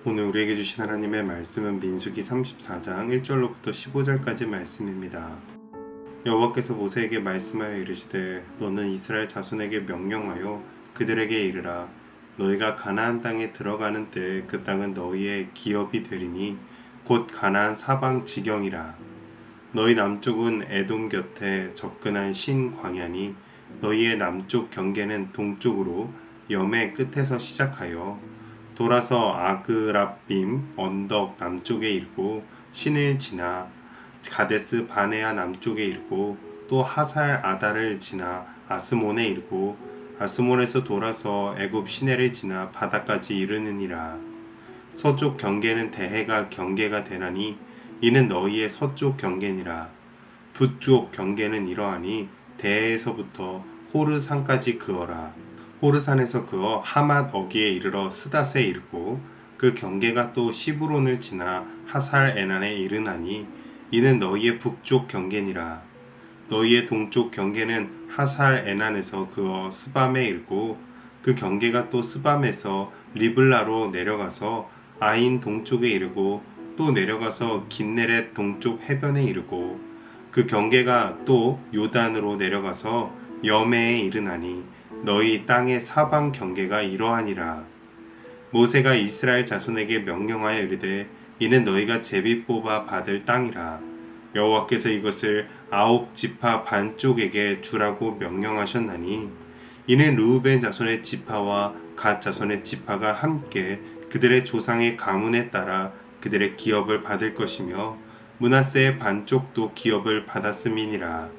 오늘 우리에게 주신 하나님의 말씀은 민수기 34장 1절로부터 15절까지 말씀입니다. 여호와께서 모세에게 말씀하여 이르시되 너는 이스라엘 자손에게 명령하여 그들에게 이르라. 너희가 가나안 땅에 들어가는 때에 그 땅은 너희의 기업이 되리니 곧 가나안 사방 지경이라. 너희 남쪽은 에돔 곁에 접근한 신 광야니 너희의 남쪽 경계는 동쪽으로 염의 끝에서 시작하여 돌아서 아그랍빔 언덕 남쪽에 이르고 신을 지나 가데스 바네아 남쪽에 이르고 또 하살 아다를 지나 아스몬에 이르고 아스몬에서 돌아서 애굽 시내를 지나 바다까지 이르느니라. 서쪽 경계는 대해가 경계가 되나니 이는 너희의 서쪽 경계니라. 북쪽 경계는 이러하니 대해에서부터 호르산까지 그어라. 호르산에서 그어 하맛 어기에 이르러 스닷에 이르고 그 경계가 또 시브론을 지나 하살 에난에 이르나니 이는 너희의 북쪽 경계니라. 너희의 동쪽 경계는 하살 에난에서 그어 스밤에 이르고 그 경계가 또 스밤에서 리블라로 내려가서 아인 동쪽에 이르고 또 내려가서 긴네렛 동쪽 해변에 이르고 그 경계가 또 요단으로 내려가서 여메에 이르나니 너희 땅의 사방 경계가 이러하니라. 모세가 이스라엘 자손에게 명령하여 이르되 이는 너희가 제비 뽑아 받을 땅이라. 여호와께서 이것을 9지파 반쪽에게 주라고 명령하셨나니 이는 르우벤 자손의 지파와 갓 자손의 지파가 함께 그들의 조상의 가문에 따라 그들의 기업을 받을 것이며 므낫세의 반쪽도 기업을 받았음이니라.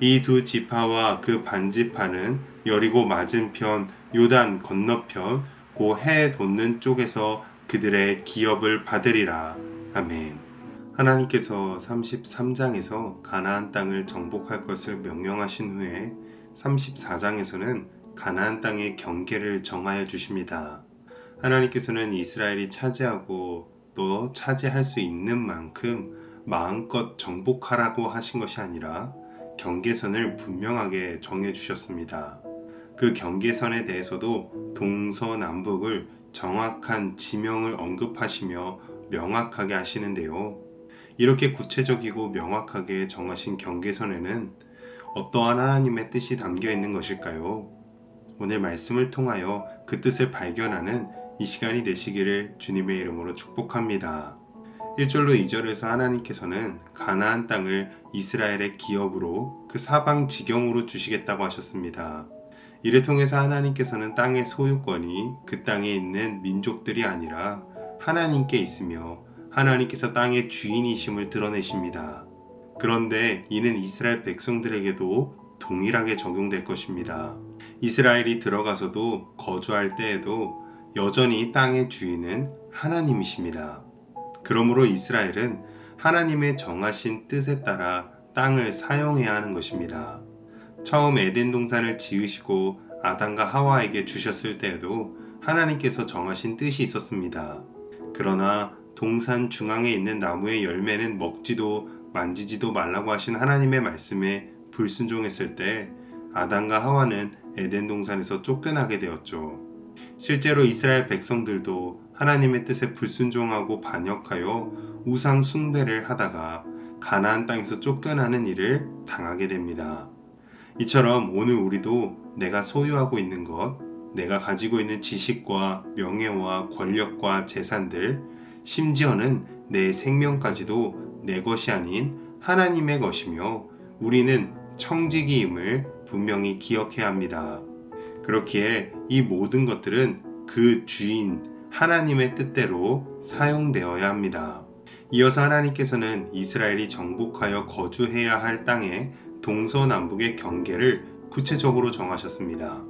이 두 지파와 그 반지파는 여리고 맞은편 요단 건너편 고 해 돋는 쪽에서 그들의 기업을 받으리라. 아멘. 하나님께서 33장에서 가나안 땅을 정복할 것을 명령하신 후에 34장에서는 가나안 땅의 경계를 정하여 주십니다. 하나님께서는 이스라엘이 차지하고 또 차지할 수 있는 만큼 마음껏 정복하라고 하신 것이 아니라 경계선을 분명하게 정해 주셨습니다. 그 경계선에 대해서도 동서남북을 정확한 지명을 언급하시며 명확하게 하시는데요. 이렇게 구체적이고 명확하게 정하신 경계선에는 어떠한 하나님의 뜻이 담겨 있는 것일까요? 오늘 말씀을 통하여 그 뜻을 발견하는 이 시간이 되시기를 주님의 이름으로 축복합니다. 1절로 2절에서 하나님께서는 가나안 땅을 이스라엘의 기업으로 그 사방 지경으로 주시겠다고 하셨습니다. 이를 통해서 하나님께서는 땅의 소유권이 그 땅에 있는 민족들이 아니라 하나님께 있으며 하나님께서 땅의 주인이심을 드러내십니다. 그런데 이는 이스라엘 백성들에게도 동일하게 적용될 것입니다. 이스라엘이 들어가서도 거주할 때에도 여전히 땅의 주인은 하나님이십니다. 그러므로 이스라엘은 하나님의 정하신 뜻에 따라 땅을 사용해야 하는 것입니다. 처음 에덴 동산을 지으시고 아담과 하와에게 주셨을 때에도 하나님께서 정하신 뜻이 있었습니다. 그러나 동산 중앙에 있는 나무의 열매는 먹지도 만지지도 말라고 하신 하나님의 말씀에 불순종했을 때 아담과 하와는 에덴 동산에서 쫓겨나게 되었죠. 실제로 이스라엘 백성들도 하나님의 뜻에 불순종하고 반역하여 우상 숭배를 하다가 가나안 땅에서 쫓겨나는 일을 당하게 됩니다. 이처럼 오늘 우리도 내가 소유하고 있는 것, 내가 가지고 있는 지식과 명예와 권력과 재산들, 심지어는 내 생명까지도 내 것이 아닌 하나님의 것이며 우리는 청지기임을 분명히 기억해야 합니다. 그렇기에 이 모든 것들은 그 주인 하나님의 뜻대로 사용되어야 합니다. 이어서 하나님께서는 이스라엘이 정복하여 거주해야 할 땅의 동서남북의 경계를 구체적으로 정하셨습니다.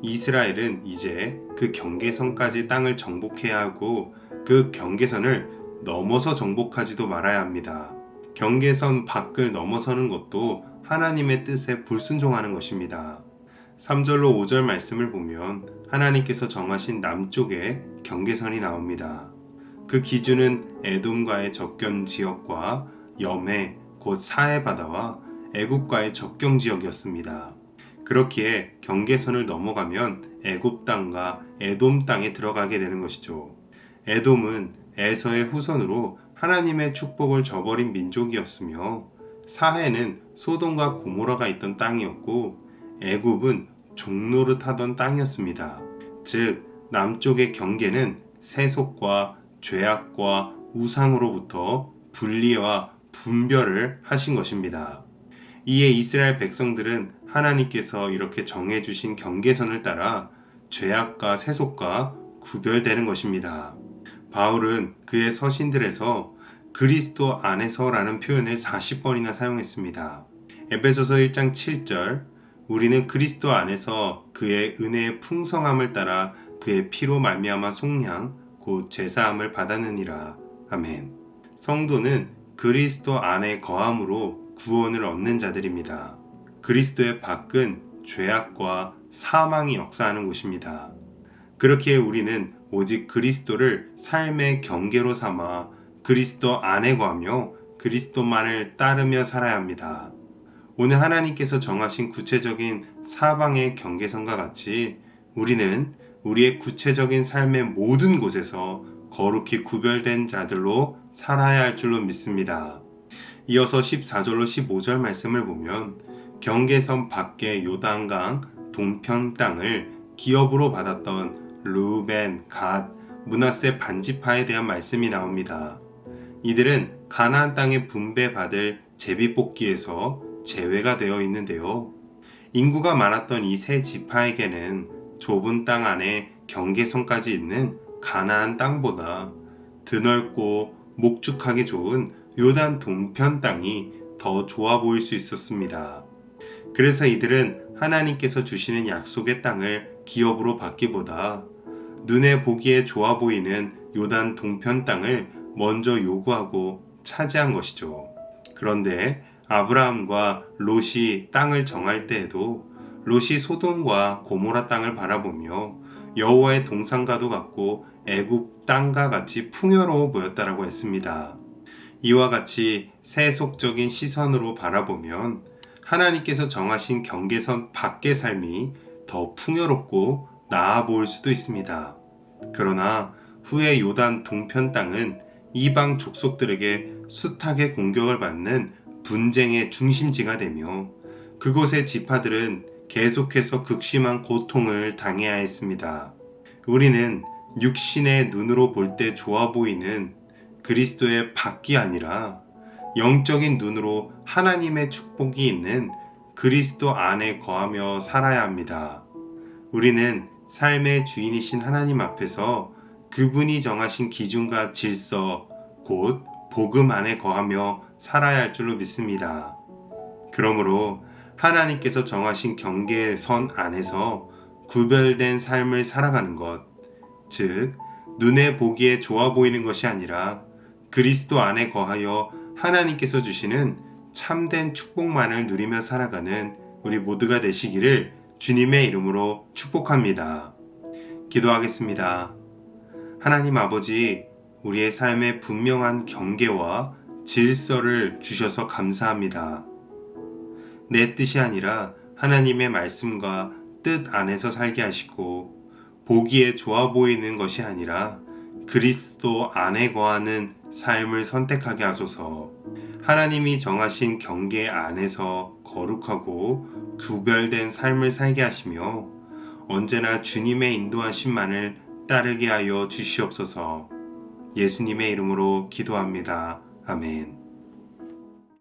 이스라엘은 이제 그 경계선까지 땅을 정복해야 하고 그 경계선을 넘어서 정복하지도 말아야 합니다. 경계선 밖을 넘어서는 것도 하나님의 뜻에 불순종하는 것입니다. 3절로 5절 말씀을 보면 하나님께서 정하신 남쪽에 경계선이 나옵니다. 그 기준은 에돔과의 접견 지역과 염해 곧 사해 바다와 애굽과의 접경 지역이었습니다. 그렇기에 경계선을 넘어가면 애굽 땅과 에돔 땅에 들어가게 되는 것이죠. 에돔은 에서의 후손으로 하나님의 축복을 저버린 민족이었으며 사해는 소돔과 고모라가 있던 땅이었고 애굽은 종노릇하던 땅이었습니다. 즉 남쪽의 경계는 세속과 죄악과 우상으로부터 분리와 분별을 하신 것입니다. 이에 이스라엘 백성들은 하나님께서 이렇게 정해주신 경계선을 따라 죄악과 세속과 구별되는 것입니다. 바울은 그의 서신들에서 그리스도 안에서라는 표현을 40번이나 사용했습니다. 에베소서 1장 7절 우리는 그리스도 안에서 그의 은혜의 풍성함을 따라 그의 피로 말미암아 속량 곧 제사함을 받았느니라. 아멘. 성도는 그리스도 안에 거함으로 구원을 얻는 자들입니다. 그리스도의 밖은 죄악과 사망이 역사하는 곳입니다. 그렇기에 우리는 오직 그리스도를 삶의 경계로 삼아 그리스도 안에 거하며 그리스도만을 따르며 살아야 합니다. 오늘 하나님께서 정하신 구체적인 사방의 경계선과 같이 우리는 우리의 구체적인 삶의 모든 곳에서 거룩히 구별된 자들로 살아야 할 줄로 믿습니다. 이어서 14절로 15절 말씀을 보면 경계선 밖의 요단강 동편 땅을 기업으로 받았던 르우벤, 갓, 므낫세 반지파에 대한 말씀이 나옵니다. 이들은 가나안 땅에 분배받을 제비뽑기에서 제외가 되어 있는데요. 인구가 많았던 이 세 지파에게는 좁은 땅 안에 경계선까지 있는 가나안 땅보다 드넓고 목축하기 좋은 요단 동편 땅이 더 좋아 보일 수 있었습니다. 그래서 이들은 하나님께서 주시는 약속의 땅을 기업으로 받기보다 눈에 보기에 좋아 보이는 요단 동편 땅을 먼저 요구하고 차지한 것이죠. 그런데 아브라함과 롯이 땅을 정할 때에도 롯이 소돔과 고모라 땅을 바라보며 여호와의 동산과도 같고 애굽 땅과 같이 풍요로워 보였다라고 했습니다. 이와 같이 세속적인 시선으로 바라보면 하나님께서 정하신 경계선 밖의 삶이 더 풍요롭고 나아 보일 수도 있습니다. 그러나 후에 요단 동편 땅은 이방 족속들에게 숱하게 공격을 받는 분쟁의 중심지가 되며 그곳의 지파들은 계속해서 극심한 고통을 당해야 했습니다. 우리는 육신의 눈으로 볼 때 좋아 보이는 그리스도의 밖이 아니라 영적인 눈으로 하나님의 축복이 있는 그리스도 안에 거하며 살아야 합니다. 우리는 삶의 주인이신 하나님 앞에서 그분이 정하신 기준과 질서, 곧 복음 안에 거하며 살아야 할 줄로 믿습니다. 그러므로 하나님께서 정하신 경계선 안에서 구별된 삶을 살아가는 것, 즉 눈에 보기에 좋아 보이는 것이 아니라 그리스도 안에 거하여 하나님께서 주시는 참된 축복만을 누리며 살아가는 우리 모두가 되시기를 주님의 이름으로 축복합니다. 기도하겠습니다. 하나님 아버지, 우리의 삶에 분명한 경계와 질서를 주셔서 감사합니다. 내 뜻이 아니라 하나님의 말씀과 뜻 안에서 살게 하시고 보기에 좋아 보이는 것이 아니라 그리스도 안에 거하는 삶을 선택하게 하소서. 하나님이 정하신 경계 안에서 거룩하고 구별된 삶을 살게 하시며 언제나 주님의 인도하심만을 따르게 하여 주시옵소서. 예수님의 이름으로 기도합니다. 아멘.